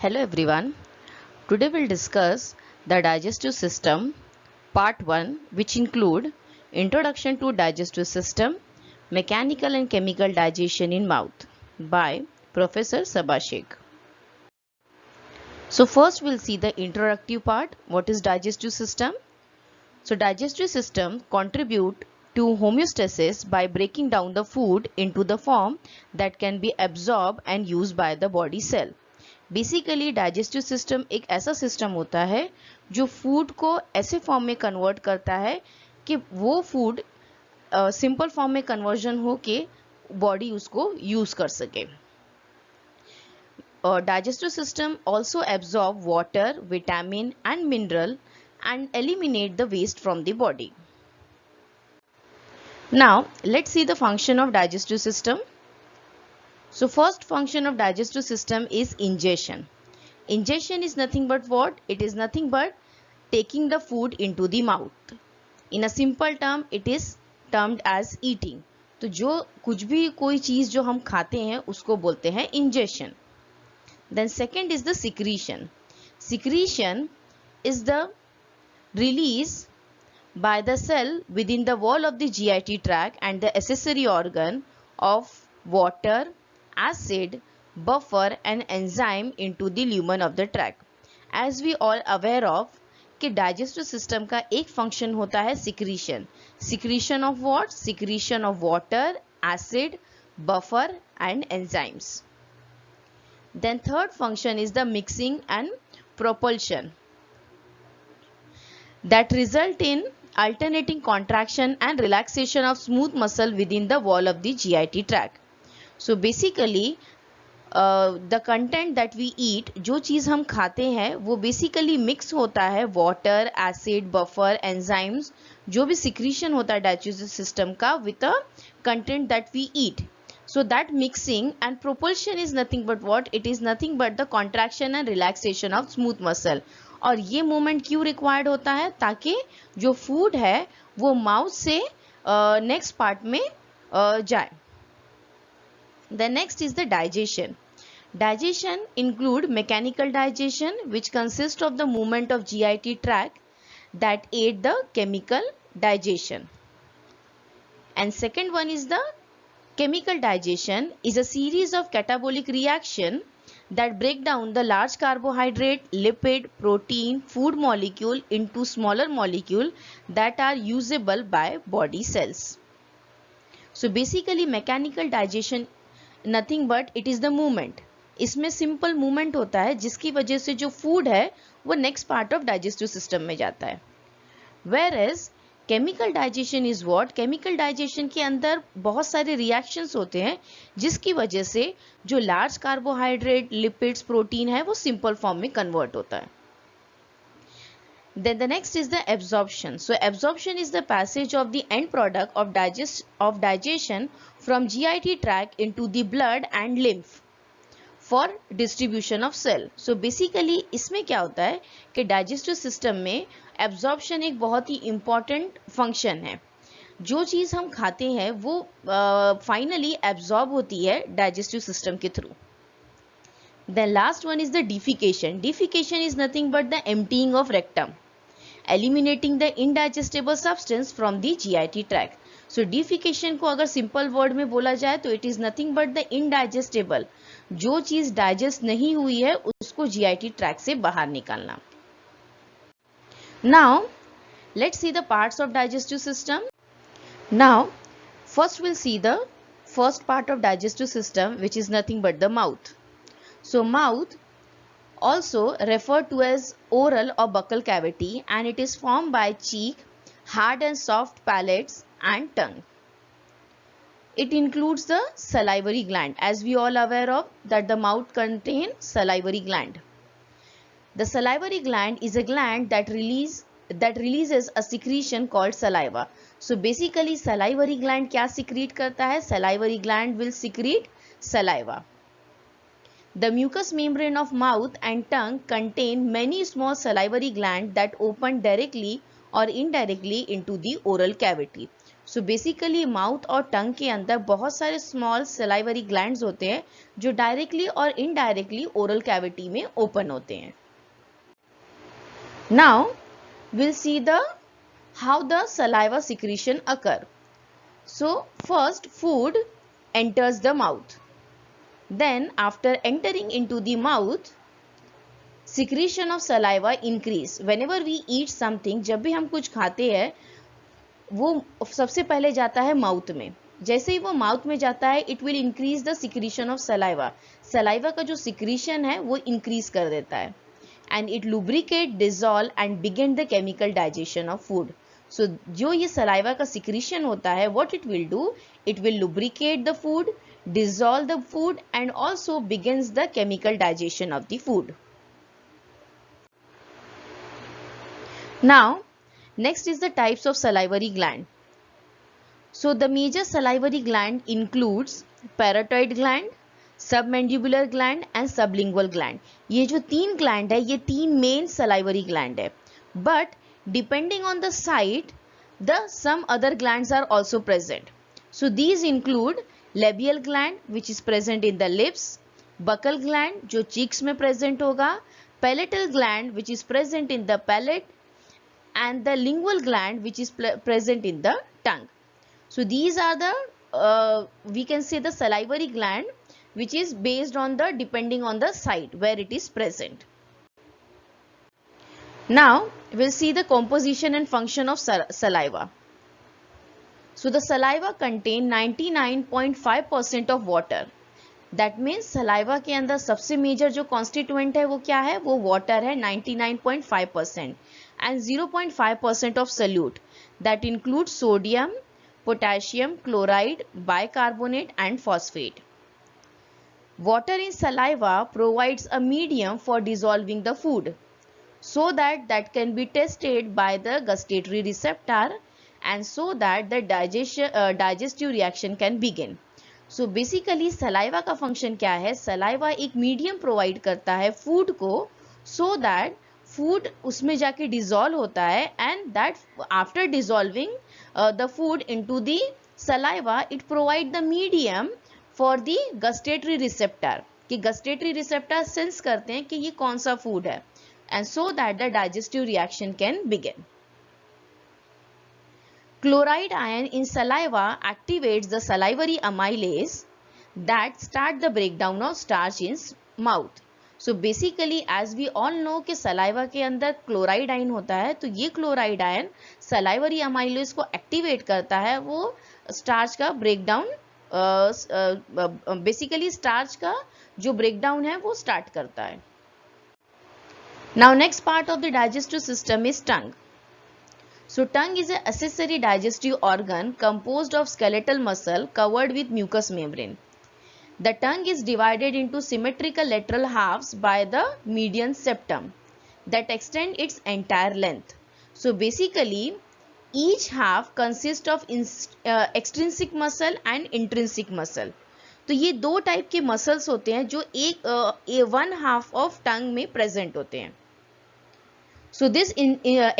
Hello everyone. Today we'll discuss the digestive system part 1, which include Introduction to Digestive System, Mechanical and Chemical Digestion in Mouth by Professor Sabashek. So first we'll see the introductory part. What is digestive system? So digestive system contribute to homeostasis by breaking down the food into the form that can be absorbed and used by the body cell. Basically digestive system एक ऐसा system होता है जो food को ऐसे form में convert करता है कि वो फूड सिंपल फॉर्म में कन्वर्जन हो के बॉडी उसको यूज कर सके. Digestive system also absorb water, vitamin and mineral and eliminate the waste from the body. Now let's see the function of digestive system. So first function of digestive system is ingestion. Ingestion is nothing but what? It is nothing but taking the food into the mouth. In a simple term, it is termed as eating. तो जो कुछ भी कोई चीज जो हम खाते हैं उसको बोलते हैं ingestion. Then second is the secretion. Secretion is the release by the cell within the wall of the GIT tract and the accessory organ of water, acid, buffer and enzyme into the lumen of the tract. As we all aware of कि digestive system का एक function होता है secretion. Secretion of what? Secretion of water, acid, buffer and enzymes. Then third function is the mixing and propulsion that result in alternating contraction and relaxation of smooth muscle within the wall of the GIT tract. So basically the content that we eat, जो चीज हम खाते हैं वो basically mix होता है water, acid, buffer, enzymes, जो भी secretion होता है digestive system का with the content that we eat. So that mixing and propulsion is nothing but what? It is nothing but the contraction and relaxation of smooth muscle. और ये movement क्यों required होता है? ताकि जो food है वो mouth से next part में जाए. The next is the digestion. Digestion include mechanical digestion, which consists of the movement of GIT tract that aid the chemical digestion. And second one is the chemical digestion is a series of catabolic reaction that break down the large carbohydrate, lipid, protein, food molecule into smaller molecule that are usable by body cells. So basically mechanical digestion nothing but it is the movement. इसमें simple movement होता है जिसकी वजह से जो food है वो next part of digestive system में जाता है. Whereas chemical digestion is what? Chemical digestion के अंदर बहुत सारे रिएक्शंस होते हैं जिसकी वजह से जो लार्ज कार्बोहाइड्रेट, लिपिड्स, प्रोटीन है वो सिंपल फॉर्म में कन्वर्ट होता है. Then the next is the absorption. So absorption is the passage of the end product of digestion from GIT tract into the blood and lymph for distribution of cell. So basically इसमें क्या होता है कि digestive system में absorption एक बहुत ही important function है. जो चीज़ हम खाते हैं वो finally absorb होती है digestive system के through. Then last one is the defecation. Defecation is nothing but the emptying of rectum, eliminating the indigestible substance from the GIT tract. So defecation को अगर simple word में बोला जाए तो it is nothing but the indigestible. जो चीज digest नहीं हुई है उसको GIT tract से बाहर निकालना. Now let's see the parts of digestive system. Now first we'll see the first part of digestive system, which is nothing but the mouth. So mouth also referred to as oral or buccal cavity, and it is formed by cheek, hard and soft palates and tongue. It includes the salivary gland, as we all aware of that the mouth contains salivary gland. The salivary gland is a gland that releases a secretion called saliva. So basically salivary gland क्या secrete करता है? Salivary gland will secrete saliva. The mucous membrane of mouth and tongue contain many small salivary glands that open directly or indirectly into the oral cavity. So basically mouth और टंग के अंदर बहुत सारे small salivary glands होते हैं जो directly और indirectly oral cavity में ओपन होते हैं. Now we'll see the how the saliva secretion occur. So first food enters the mouth. Then after entering into the mouth, secretion of saliva increase. Whenever we eat something, जब भी हम कुछ खाते हैं वो सबसे पहले जाता है माउथ में. जैसे ही वो माउथ में जाता है it will increase the secretion of saliva. Saliva का जो सिक्रीशन है वो इंक्रीज कर देता है. And it lubricate, dissolve and begin the chemical digestion of food. So जो ये saliva का secretion होता है, what it will do? It will lubricate the food, dissolve the food and also begins the chemical digestion of the food. Now, next is the types of salivary gland. So the major salivary gland includes parotid gland, submandibular gland and sublingual gland. ये जो तीन gland है ये तीन main salivary gland है. But depending on the site the some other glands are also present. So these include labial gland which is present in the lips, buccal gland जो cheeks में present होगा, palatal gland which is present in the palate and the lingual gland which is present in the tongue. So these are the we can say the salivary gland which is based on the depending on the site where it is present. Now we'll see the composition and function of saliva. So the saliva contain 99.5% of water. That means saliva के अंदर सबसे major जो constituent है वो क्या है, वो water है 99.5% and 0.5% of solute that includes sodium, potassium, chloride, bicarbonate and phosphate. Water in saliva provides a medium for dissolving the food so that can be tested by the gustatory receptor and so that the digestive reaction can begin. So basically saliva का function क्या है, saliva एक medium provide करता है food को so that food उसमें जाके dissolve होता है and that after dissolving the food into the saliva it provide the medium for the gustatory receptor कि gustatory receptor sense करते हैं कि ये कौन सा food है and so that the digestive reaction can begin. Chloride ion in saliva activates the salivary amylase that start the breakdown of starch in mouth. So basically as we all know कि saliva के अंदर chloride ion होता है तो ये chloride ion salivary amylase को activate करता है, वो starch का breakdown बेसिकली स्टार्च का जो ब्रेकडाउन है वो स्टार्ट करता है. Now next part of the digestive system is tongue. So tongue is a accessory digestive organ composed of skeletal muscle covered with mucous membrane. The tongue is divided into symmetrical lateral halves by the median septum that extend its entire length. So basically each half consists of extrinsic muscle and intrinsic muscle. तो ये दो type के muscles होते हैं जो एक one half of tongue में present होते हैं. So this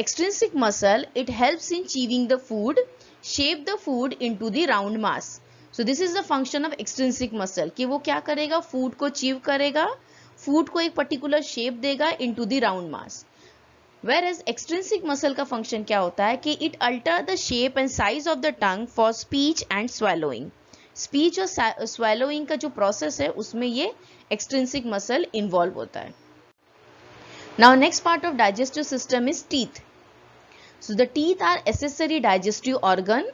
extrinsic muscle it helps in chewing the food, shape the food into the round mass. So this is the function of extrinsic muscle कि वो क्या करेगा, फूड को chew करेगा, food को एक पर्टिकुलर शेप देगा into the round mass. Whereas extrinsic muscle का function क्या होता है कि it alter the shape and size of the tongue for speech and swallowing. Speech और swallowing का जो process है उसमें ये extrinsic muscle involve होता है. Now next part of digestive system is teeth. So the teeth are accessory digestive organ.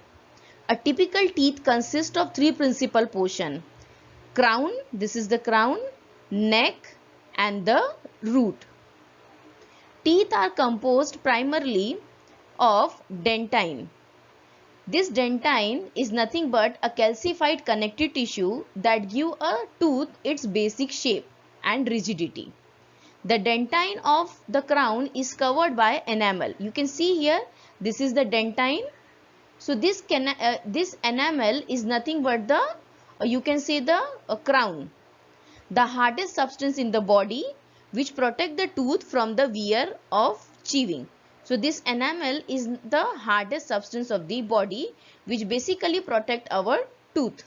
A typical teeth consists of three principal portion. Crown, this is the crown, neck and the root. Teeth are composed primarily of dentine. This dentine is nothing but a calcified connective tissue that give a tooth its basic shape and rigidity. The dentine of the crown is covered by enamel. You can see here, this is the dentine. So this enamel is nothing but the, you can say the crown, the hardest substance in the body which protect the tooth from the wear of chewing. So this enamel is the hardest substance of the body which basically protect our tooth.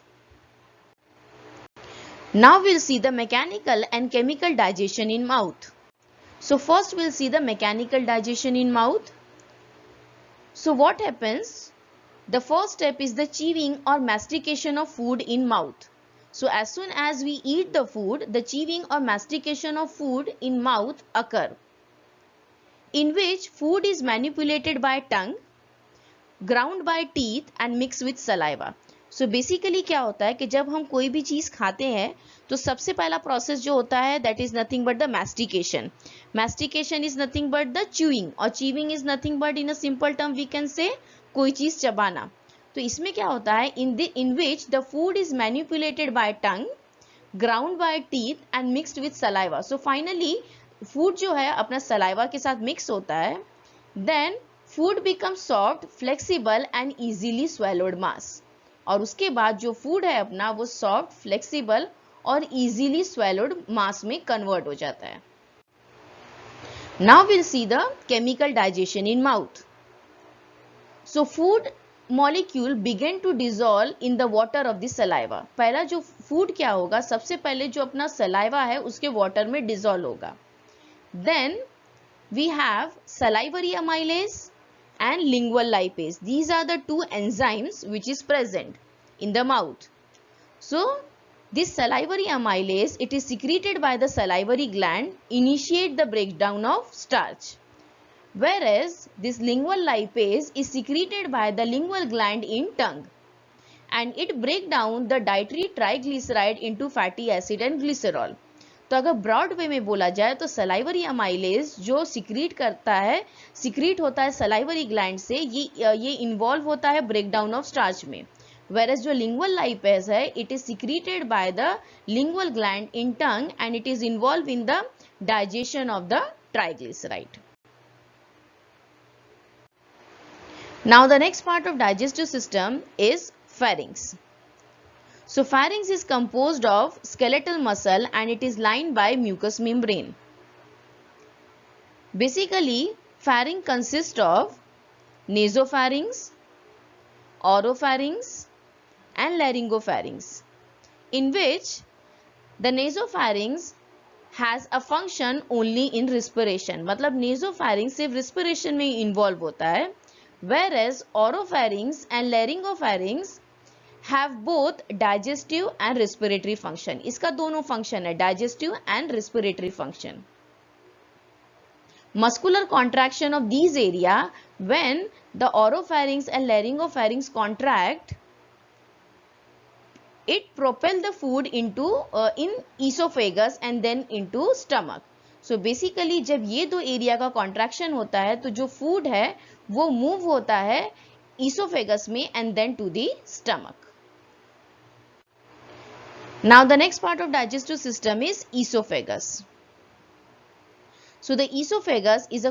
Now we'll see the mechanical and chemical digestion in mouth. So first we'll see the mechanical digestion in mouth. So what happens? The first step is the chewing or mastication of food in mouth. So as soon as we eat the food, the chewing or mastication of food in mouth occur, in which food is manipulated by tongue, ground by teeth and mixed with saliva. So basically क्या होता है कि जब हम कोई भी चीज़ खाते हैं तो सबसे पहला प्रोसेस जो होता है that is nothing but the mastication. Mastication is nothing but the chewing और chewing is nothing but in a simple term we can say कोई चीज़ चबाना. तो इसमें क्या होता है in which the food is manipulated by tongue, ground by teeth and mixed with saliva. So finally food जो है अपना saliva के साथ mix होता है. Then food becomes soft, flexible and easily swallowed mass. और उसके बाद जो फूड है अपना वो सॉफ्ट, फ्लेक्सिबल और इजीली स्वेलोड मास में कन्वर्ट हो जाता है. Now will see the chemical digestion in mouth. So food molecule begin to dissolve in the water of the saliva. पहला जो फूड क्या होगा, सबसे पहले जो अपना सलाइवा है उसके वाटर में डिसॉल्व होगा. Then we have salivary amylase and lingual lipase. These are the two enzymes which is present in the mouth. So this salivary amylase, it is secreted by the salivary gland, initiate the breakdown of starch, whereas this lingual lipase is secreted by the lingual gland in tongue and it break down the dietary triglyceride into fatty acid and glycerol. तो अगर broad way में बोला जाए तो salivary amylase जो secrete होता है salivary gland से, ये इन्वॉल्व होता है ब्रेकडाउन ऑफ स्टार्च में. वेरएस जो लिंगुअल लाइपेज है it is secreted by the lingual gland in tongue and it is involve in the digestion of the triglyceride. Now the next part of digestive system is pharynx. So pharynx is composed of skeletal muscle and it is lined by mucous membrane. Basically, pharynx consists of nasopharynx, oropharynx and laryngopharynx, in which the nasopharynx has a function only in respiration. मतलब nasopharynx सिर्फ respiration में involve होता है, whereas oropharynx and laryngopharynx have both digestive and respiratory function. इसका दोनों function है, digestive and respiratory function. Muscular contraction of these area, when the oropharynx and laryngopharynx contract, it propel the food into in esophagus and then into stomach. So basically जब ये दो area का contraction होता है तो जो food है वो move होता है esophagus में and then to the stomach. Now the next part of digestive system is esophagus. So the esophagus is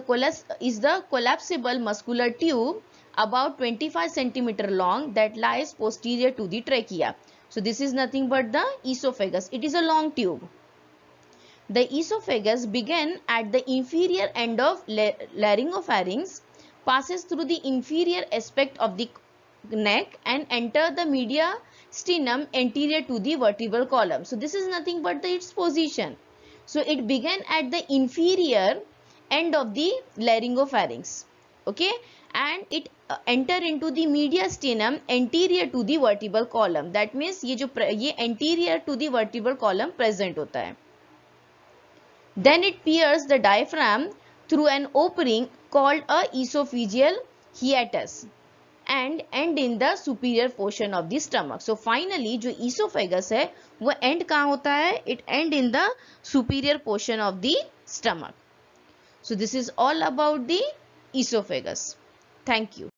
the collapsible muscular tube about 25 centimeter long that lies posterior to the trachea. So this is nothing but the esophagus. It is a long tube. The esophagus begin at the inferior end of laryngopharynx, passes through the inferior aspect of the neck and enter the mediastinum anterior to the vertebral column. So this is nothing but its position. So it began at the inferior end of the laryngopharynx, okay, and it enter into the mediastinum anterior to the vertebral column. That means ये anterior to the vertebral column present होता है. Then it pierces the diaphragm through an opening called a esophageal hiatus and end in the superior portion of the stomach. So finally जो esophagus है वो end कहाँ होता है? It end in the superior portion of the stomach. So this is all about the esophagus. Thank you.